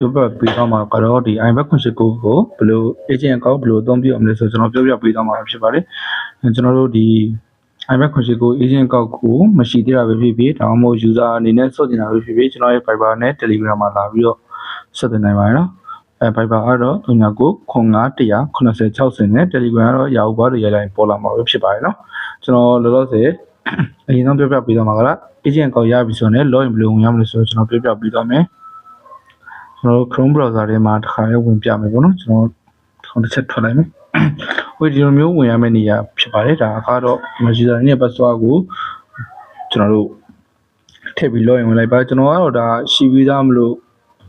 ပြောပြပေးသွားမှာကတော့ဒီ iMac 9ကိုဘယ်လို agent အကောင့်ဘယ်လိုအသုံးပြုအောင်လဲဆိုတော့ကျွန်တော်ပြောပြပေးသွားမှာဖြစ်ပါတယ်ကျွန်တော်တို့ဒီ iMac 9ကို agent အကောင့်ကိုမရှိသေးတာပဲဖြစ်ဖြစ်ဒါမှမဟုတ် user အနေနဲ့စောင့်နေတာပဲဖြစ်ဖြစ်ကျွန်တော်ရဲ့ Viber နဲ့ Telegram မှာလာပြီးတော့ဆက်သွယ်နိုင်ပါတယ်နော်Viber ကတော့39909060နဲ့ Telegram ကတော့ Yahoo ဘာတွေရိုက်လိုက်ပေါ်လာမှာပဲဖြစ်ပါတယ်နော်ကျွန်တော်လောလောဆယ်အရင်ဆုံးပြောပြပေးသွားမှာက agent အကောင့်ရပြီဆိုတော့ login ဘယ်လိုဝင်ရမလဲဆိုတော့ကျွန်တော်ပြောပြပေးသွားမယ်ကျွန်တော် Chrome browser ထဲမှာတစ်ခါလေးဝင်ပြမယ်ပေါ့နော်ကျွန်တော်တစ်ချက်ထွက်လိုက်မယ်ဟိုဒီလိုမျိုးဝင်ရမယ့်နေရာဖြစ်ပါတယ်ဒါကတော့ user နဲ့ password ကိုကျွန်တော်တို့ထည့်ပြီး login ဝင်လိုက်ပါကျွန်တော်ကတော့ဒါရှိပြီးသားမလို့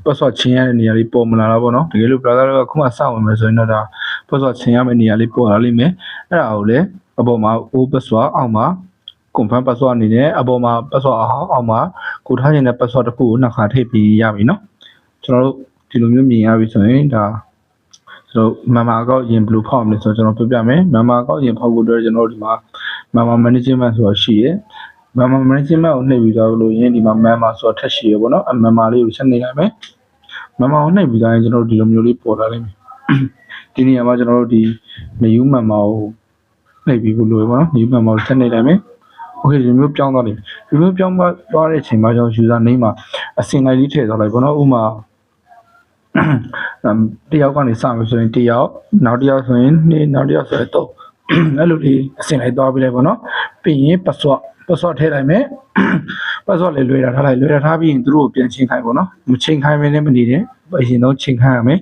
password ချင်းရတဲ့နေရာလေးပေါ်မလာတော့ပေါ့နော်တကယ်လို့ browser ကခုမှစဝင်မယ်ဆိုရင်တော့ဒါ password ချင်းရမယ့်နေရာလေးပေါ်လာလိမ့်မယ်အဲ့ဒါကိုလည်းအပေါ်မှာ old password အောက်မှာ confirm password အနေနဲ့အပေါ်မှာ password အောက်မှာကိုထားခြင်းတဲ့ password တစ်ခုကိုနှစ်ခါထည့်ပြီးရပြီနော်ကျွန်တော်တို့ဒီလိုမျိုးမြင်ရပြီဆိုရင်ဒါကျွန်တော် Mama အကောင့်ရင်ဘယ်လိုဖောက်မလဲဆိုတော့ကျွန်တော်ပြပြမယ် Mama အကောင့်ရင်ဖောက်ဖို့အတွက်ကျွန်တော်ဒီမှာ Mama management ဆိုတာရှိရယ် Mama management ကိုနှိပ်ပြီးသွားလို့ရင်ဒီမှာ Mama ဆိုတာထပ်ရှိရပေါ့နော် Mama လေးကိုဆက်နေလိုက်မယ် Mama ကိုနှိပ်ပြီးသွားရင်ကျွန်တော်ဒီလိုမျိုးလေးပေါ်လာလိမ့်မယ်ဒီနေရာမှာကျွန်တော်တို့ဒီ New Mama ကိုနှိပ်ပြီးဖို့လိုရပေါ့နော် New Mama ကိုဆက်နေလိုက်မယ်โอเคဒီမျိုးပြောင်းသွားတယ်ဒီမျိုးပြောင်းသွားတဲ့အချိန်မှာကျွန်တော် user name မှာအစင်လိုက်လေးထည့်သွားလိုက်ပေါ့နော်ဥမာတယောက်ကနေစမယ်ဆိုရင်တယောက်နောက်တယောက်ဆိုရင်နောက်တယောက်ဆိုရင်တော့အဲ့လိုလေးအစင်လိုက်သွားပြီးလိုက်ပေါ့နော်ပြီးရင် password ထည့်လိုက်မယ် password လေးလွှဲတာထားလိုက်လွှဲတာထားပြီးရင်သူတို့ကိုပြန်ချိန်ခိုင်းပေါ့နော်မချိန်ခိုင်းမင်းလည်းမနေနဲ့အရင်ဆုံးချိန်ခိုင်းရမယ်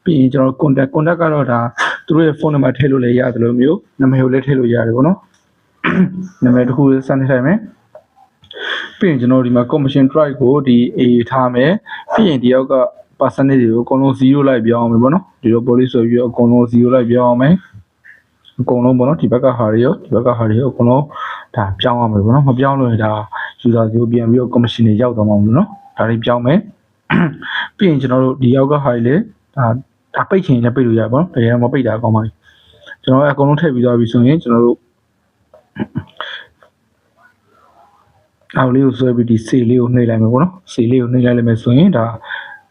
ပြီးရင်ကျွန်တော် contact ကတော့ဒါသူတို့ရဲ့ phone number ထည့်လို့လည်းရတယ်လို့မျိုးနာမည်ကိုလည်းထည့်လို့ရတယ်ပေါ့နော်နာမည်တစ်ခုစမ်းထိုင်မယ်ပြီးရင်ကျွန်တော်ဒီမှာ commission drive ကိုဒီ A ထားမယ်ပြီးရင်ဒီယောက်က percentage တွေကိုအကုန်လုံး0လိုက်ပြောင်းအောင်မယ်ပေါ့နော်ဒီလို policy ဆိုပြီးအကုန်လုံး0လိုက်ပြောင်းအောင်မယ်အကုန်လုံးပေါ့နော်ဒီဘက်ကဟာတွေရောဒီဘက်ကဟာတွေရောအကုန်လုံးဒါပြောင်းအောင်မယ်ပေါ့နော်မပြောင်းလို့ဒါ user 0ပြန်ပြီးတော့ commission တွေရောက်သွားမှာမလို့နော်ဒါတွေပြောင်းမယ်ပြီးရင်ကျွန်တော်တို့ဒီယောက်ကဟာတွေလေဒါပိတ်ချင်လည်းပိတ်လို့ရပါတော့တကယ်မပိတ်တာအကောင်းပါပြီကျွန်တော်အကုန်လုံးထည့်ပြီးသွားပြီဆိုရင်ကျွန်တော်တို့အော်လေးကိုဆွဲပြီးဒီ C လေးကိုနှိပ်လိုက်မယ်ပေါ့နော် C လေးကိုနှိပ်လိုက်မယ်ဆိုရင်ဒါ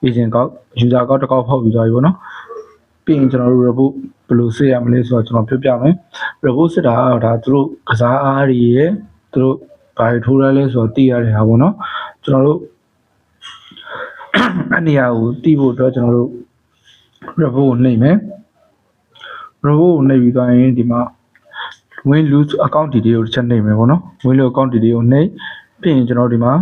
agent ကောက် user ကောက်တစ်ကောက်ဖောက်ပြီးသွားပြီပေါ့နော်ပြီးရင်ကျွန်တော်တို့ report ဘယ်လိုစစ်ရမလဲဆိုတော့ကျွန်တော်ပြောပြမယ် report စစ်တာကတော့ဒါသူတို့ကစားအားတွေရယ်သူတို့ဘာတွေထိုးရလဲဆိုတော့သိရတဲ့ဟာပေါ့နော်ကျွန်တော်တို့အနေရာကိုသိဖို့အတွက်ကျွန်တော်တို့ report ကိုနှိပ်မယ် report ကိုနှိပ်ပြီးသွားရင်ဒီမှာ win lose account detail ကိုတစ်ချက်နှိပ်မယ်ပေါ့နော် win lose account detail ကိုနှိပ်ပြီးရင်ကျွန်တော်ဒီမှာ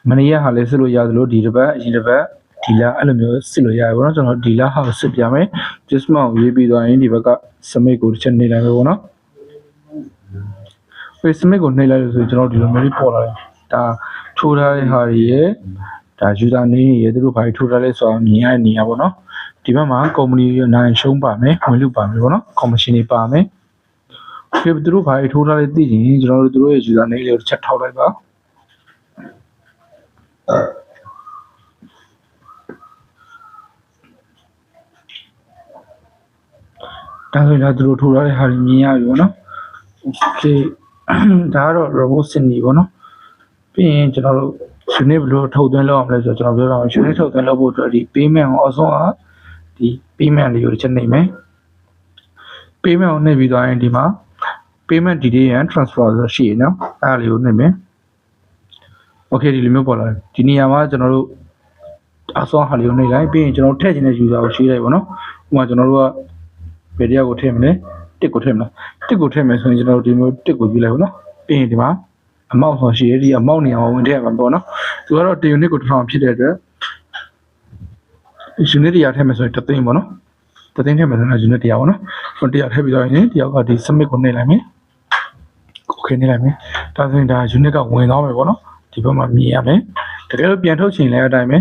မနေ့ကဟာလေးစစ်လို့ရတယ်လို့ဒီတစ်ပတ်အရင်တစ်ပတ်ဒီလအဲ့လိုမျိုးစစ်လို့ရတယ်ပေါ့နော်ကျွန်တော်ဒီလဟာကိုစစ်ပြမယ် just mount ရေးပြီးသွားရင်ဒီဘက်က submit ကိုတစ်ချက်နှိပ်လိုက်မယ်ပေါ့နော်ပြီး submit ကိုနှိပ်လိုက်လို့ဆိုကျွန်တော်ဒီလိုမျိုးလေးပေါ်လာတယ်ဒါထိုးထားတဲ့ဟာတွေရဲ့ဒါ user name တွေရဲ့သူတို့ဘာတွေထိုးထားလဲဆိုတော့မြင်ရတဲ့နေရာပေါ့နော်ဒီဘက်မှာ company ရဲ့နိုင်ရှုံးပါမယ်ဝင်လို့ပါမယ်ပေါ့နော် commission တွေပါမယ်ဒီသူတို့ဘာတွေထိုးထားလဲသိရင်ကျွန်တော်တို့သူတို့ရဲ့ user name လေးကိုတစ်ချက်ထောက်လိုက်ပါဒါဆိုရင်သူတို့ထိုးထားတဲ့ဟာတွေမြင်ရပြီပေါ့နော်โอเคဒါကတော့ robot စနစ်ပေါ့နော်ပြီးရင်ကျွန်တော်တို့ unit ဘယ်လိုထုတ်သွင်းလုပ်အောင်လဲဆိုတော့ကျွန်တော်ပြောပြအောင် unit ထုတ်သွင်းလုပ်ဖို့အတွက်ဒီ payment ကိုအဆုံးအားဒီ payment လေးကိုတစ်ချက်နှိပ်မယ် payment ကိုနှိပ်ပြီးသွားရင်ဒီမှာ payment detail and transfer ဆိုရှိရနော်အဲ့ဒါလေးကိုနှိပ်မယ်โอเคဒီလိုမျိုးပေါ်လာတယ်ဒီနေရာမှာကျွန်တော်တို့အဆုံးဟာလေးကိုနှိပ်လိုက်ပြီးရင်ကျွန်တော်ထည့်ချင်တဲ့ user ကိုရှိလိုက်ပေါ့နော်ဥပမာကျွန်တော်တို့ကဘယ်တရားကိုထည့်မလဲတစ်ကိုထည့်မလားတစ်ကိုထည့်မယ်ဆိုရင်ကျွန်တော်တို့ဒီမျိုးတစ်ကိုယူလိုက်ပေါ့နော်ပြီးရင်ဒီမှာအမောက်ဆိုရှိရဒီအမောက်နေရာမှာဝင်ထည့်ရမှာပေါ့နော်သူကတော့1 unit ကို1000ဖြစ်တဲ့အတွက် unit တရားထည့်မယ်ဆိုရင်3သိန်းပေါ့နော်3သိန်းထည့်မယ်ဆိုရင် unit တရားပေါ့နော်ဆိုတော့တရားထည့်ပြီးတော့ရင်တယောက်ကဒီ submit ကိုနှိပ်လိုက်မယ် okay နှိပ်လိုက်မယ်ဒါဆိုရင်ဒါ unit ကဝင်သွားမယ်ပေါ့နော်ဒီဘက်မှာမြင်ရမယ်တကယ်လို့ပြန်ထုတ်ချင်လဲအတိုင်းပဲ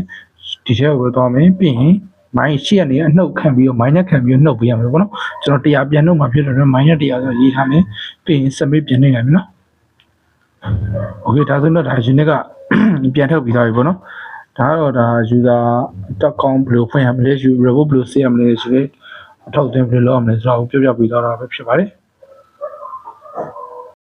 ဒီထဲကိုသွားမယ်ပြီးရင်မိုင်းရှိရနေအနှုတ်ခံပြီးတော့ minus ခံပြီးတော့နှုတ်ပေးရမယ်ပေါ့နော်ကျွန်တော်100ပြန်နှုတ်မှာဖြစ်တယ် minus 100ဆိုရေးထားမယ်ပြီးရင် submit ပြန်နှိပ်လိုက်မယ်နော် okay ဒါဆိုတော့ဒါ unit ကပြန်ထုတ်ပြီးသွားပြီပေါ့နော်ဒါကတော့ဒါ user.com ဘယ်လိုဖွင့်ရမလဲ report ဘယ်လိုစစ်ရမလဲဆိုတော့အထောက်အသွင်းဘယ်လိုလုပ်ရမလဲဆိုတော့ပြောပြပေးသွားတာပဲဖြစ်ပါတယ်